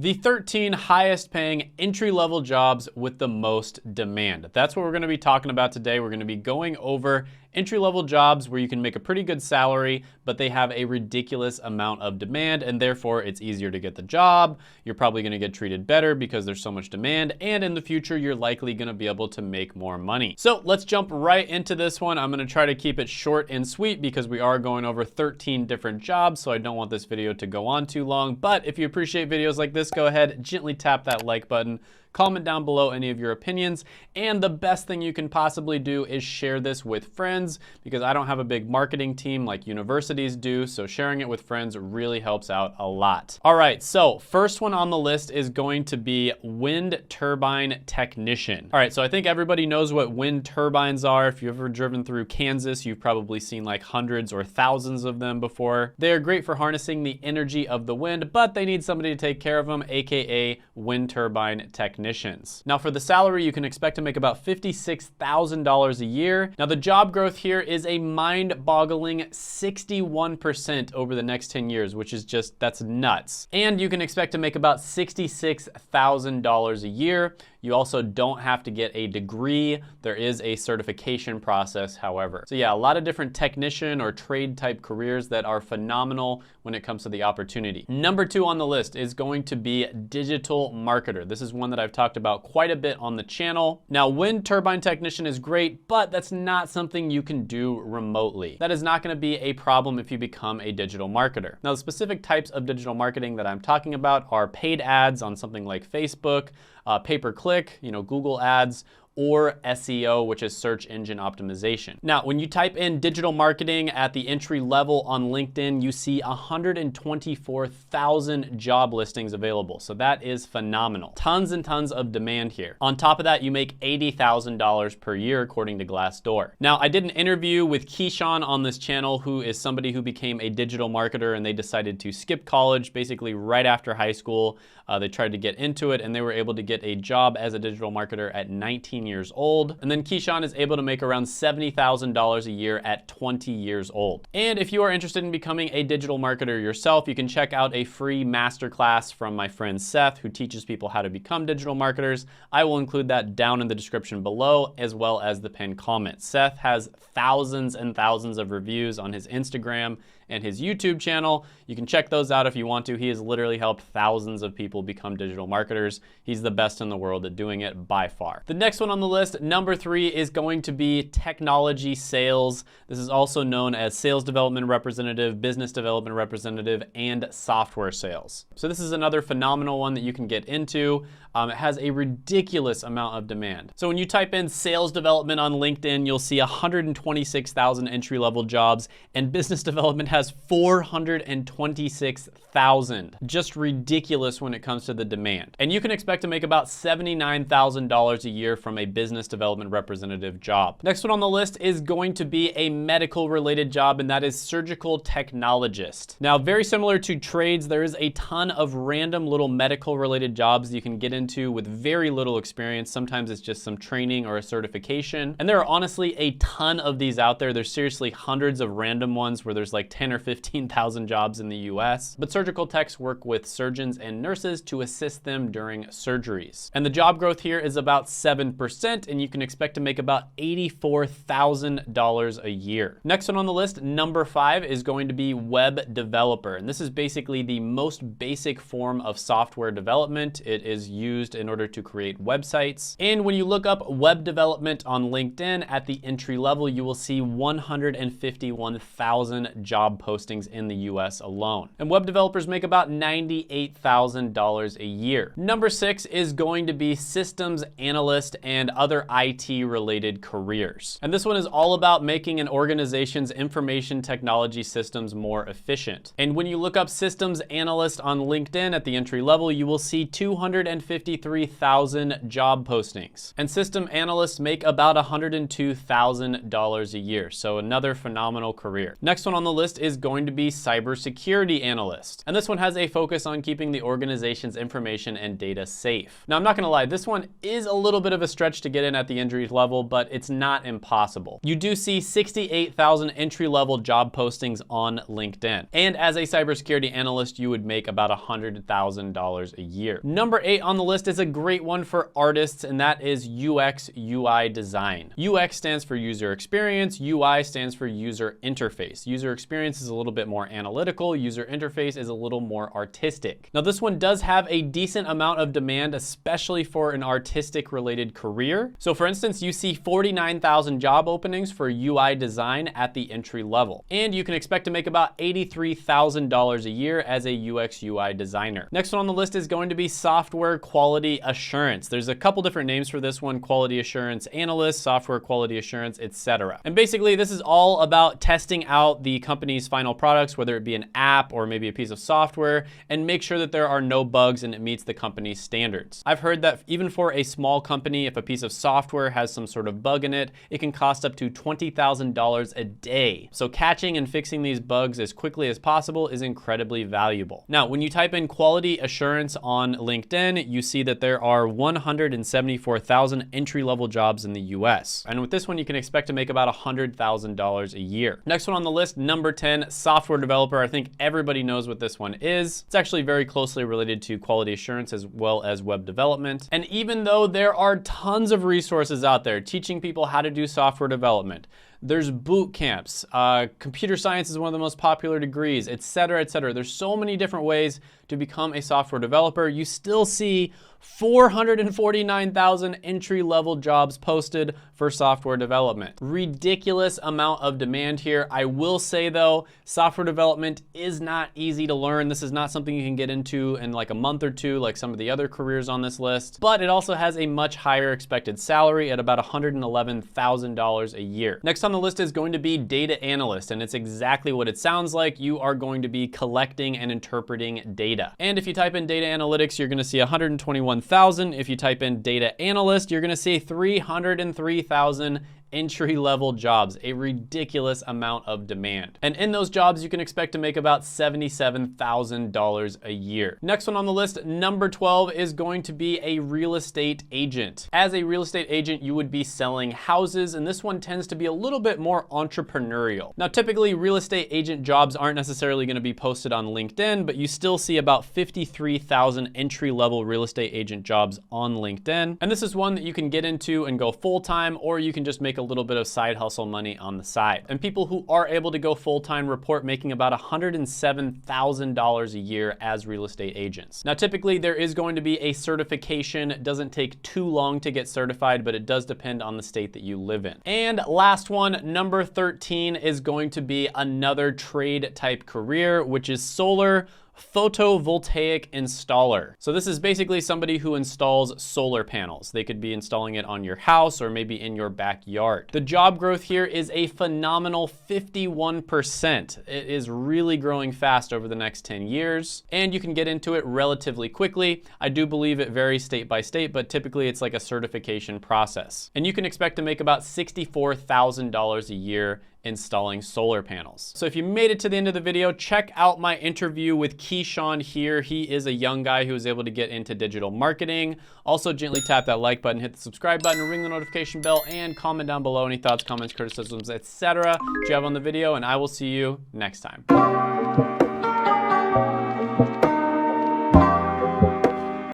The 13 highest paying entry-level jobs with the most demand. That's what we're gonna be talking about today. We're gonna be going over entry-level jobs where you can make a pretty good salary, but they have a ridiculous amount of demand, and therefore it's easier to get the job. You're probably gonna get treated better because there's so much demand, and in the future, you're likely gonna be able to make more money. So let's jump right into this one. I'm gonna try to keep it short and sweet because we are going over 13 different jobs, so I don't want this video to go on too long. But if you appreciate videos like this, go ahead, gently tap that like button. Comment down below any of your opinions, and the best thing you can possibly do is share this with friends, because I don't have a big marketing team like universities do, so sharing it with friends really helps out a lot. All right, so first one on the list is going to be wind turbine technician. All right, so I think everybody knows what wind turbines are. If you've ever driven through Kansas, you've probably seen like hundreds or thousands of them before. They are great for harnessing the energy of the wind, but they need somebody to take care of them, aka wind turbine technician. Now for the salary, you can expect to make about $56,000 a year. Now the job growth here is a mind-boggling 61% over the next 10 years, which is just, that's nuts. And you can expect to make about $66,000 a year. You also don't have to get a degree. There is a certification process, however. So yeah, a lot of different technician or trade type careers that are phenomenal when it comes to the opportunity. Number 2 on the list is going to be digital marketer. This is one that I've talked about quite a bit on the channel. Now, wind turbine technician is great, but that's not something you can do remotely. That is not gonna be a problem if you become a digital marketer. Now, the specific types of digital marketing that I'm talking about are paid ads on something like Facebook, pay-per-click, Google ads, or SEO, which is search engine optimization. Now, when you type in digital marketing at the entry level on LinkedIn, you see 124,000 job listings available. So that is phenomenal. Tons and tons of demand here. On top of that, you make $80,000 per year, according to Glassdoor. Now, I did an interview with Keyshawn on this channel, who is somebody who became a digital marketer, and they decided to skip college basically right after high school. They tried to get into it, and they were able to get a job as a digital marketer at 19 years old. And then Keyshawn is able to make around $70,000 a year at 20 years old. And if you are interested in becoming a digital marketer yourself, you can check out a free masterclass from my friend Seth, who teaches people how to become digital marketers. I will include that down in the description below, as well as the pinned comment. Seth has thousands and thousands of reviews on his Instagram and his YouTube channel. You can check those out if you want to. He has literally helped thousands of people become digital marketers. He's the best in the world at doing it by far. The next one on the list, number 3, is going to be technology sales. This is also known as sales development representative, business development representative, and software sales. So this is another phenomenal one that you can get into. It has a ridiculous amount of demand. So when you type in sales development on LinkedIn, you'll see 126,000 entry-level jobs, and business development has 426,000. Just ridiculous when it comes to the demand. And you can expect to make about $79,000 a year from a business development representative job. Next one on the list is going to be a medical related job, and that is surgical technologist. Now, very similar to trades, there is a ton of random little medical related jobs you can get into with very little experience. Sometimes it's just some training or a certification. And there are honestly a ton of these out there. There's seriously hundreds of random ones where there's like 10 or 15,000 jobs in the US. But surgical techs work with surgeons and nurses to assist them during surgeries. And the job growth here is about 7%, and you can expect to make about $84,000 a year. Next one on the list, number 5, is going to be web developer. And this is basically the most basic form of software development. It is used in order to create websites. And when you look up web development on LinkedIn at the entry level, you will see 151,000 job postings in the US alone. And web developers make about $98,000 a year. Number 6 is going to be systems analyst and other IT related careers. And this one is all about making an organization's information technology systems more efficient. And when you look up systems analyst on LinkedIn at the entry level, you will see 253,000 job postings. And system analysts make about $102,000 a year. So another phenomenal career. Next one on the list is is going to be cybersecurity analyst. And this one has a focus on keeping the organization's information and data safe. Now, I'm not gonna lie, this one is a little bit of a stretch to get in at the entry level, but it's not impossible. You do see 68,000 entry-level job postings on LinkedIn. And as a cybersecurity analyst, you would make about $100,000 a year. Number 8 on the list is a great one for artists, and that is UX UI design. UX stands for user experience, UI stands for user interface. User experience is a little bit more analytical, user interface is a little more artistic. Now, this one does have a decent amount of demand, especially for an artistic related career. So for instance, you see 49,000 job openings for UI design at the entry level. And you can expect to make about $83,000 a year as a UX UI designer. Next one on the list is going to be software quality assurance. There's a couple different names for this one: quality assurance analyst, software quality assurance, etc. And basically this is all about testing out the company's final products, whether it be an app or maybe a piece of software, and make sure that there are no bugs and it meets the company's standards. I've heard that even for a small company, if a piece of software has some sort of bug in it, it can cost up to $20,000 a day. So catching and fixing these bugs as quickly as possible is incredibly valuable. Now, when you type in quality assurance on LinkedIn, you see that there are 174,000 entry-level jobs in the US. And with this one, you can expect to make about $100,000 a year. Next one on the list, number 10, software developer. I think everybody knows what this one is. It's actually very closely related to quality assurance as well as web development. And even though there are tons of resources out there teaching people how to do software development, there's boot camps, computer science is one of the most popular degrees, et cetera, et cetera. There's so many different ways to become a software developer. You still see 449,000 entry-level jobs posted for software development. Ridiculous amount of demand here. I will say though, software development is not easy to learn. This is not something you can get into in like a month or two, like some of the other careers on this list, but it also has a much higher expected salary at about $111,000 a year. Next on the list is going to be data analyst, and it's exactly what it sounds like. You are going to be collecting and interpreting data. And if you type in data analytics, you're gonna see 121,000. If you type in data analyst, you're gonna see 303,000 entry-level jobs, a ridiculous amount of demand. And in those jobs, you can expect to make about $77,000 a year. Next one on the list, number 12, is going to be a real estate agent. As a real estate agent, you would be selling houses, and this one tends to be a little bit more entrepreneurial. Now, typically, real estate agent jobs aren't necessarily gonna be posted on LinkedIn, but you still see about 53,000 entry-level real estate agent jobs on LinkedIn. And this is one that you can get into and go full-time, or you can just make a little bit of side hustle money on the side. And people who are able to go full-time report making about $107,000 a year as real estate agents. Now, typically there is going to be a certification. It doesn't take too long to get certified, but it does depend on the state that you live in. And last one, number 13, is going to be another trade type career, which is solar photovoltaic installer. So this is basically somebody who installs solar panels. They could be installing it on your house or maybe in your backyard. The job growth here is a phenomenal 51%. It is really growing fast over the next 10 years, and you can get into it relatively quickly. I do believe it varies state by state, but typically it's like a certification process. And you can expect to make about $64,000 a year installing solar panels. So if you made it to the end of the video, check out my interview with Keyshawn here. He is a young guy who was able to get into digital marketing. Also, gently tap that like button, hit the subscribe button, ring the notification bell, and comment down below any thoughts, comments, criticisms, etc. you have on the video, and I will see you next time.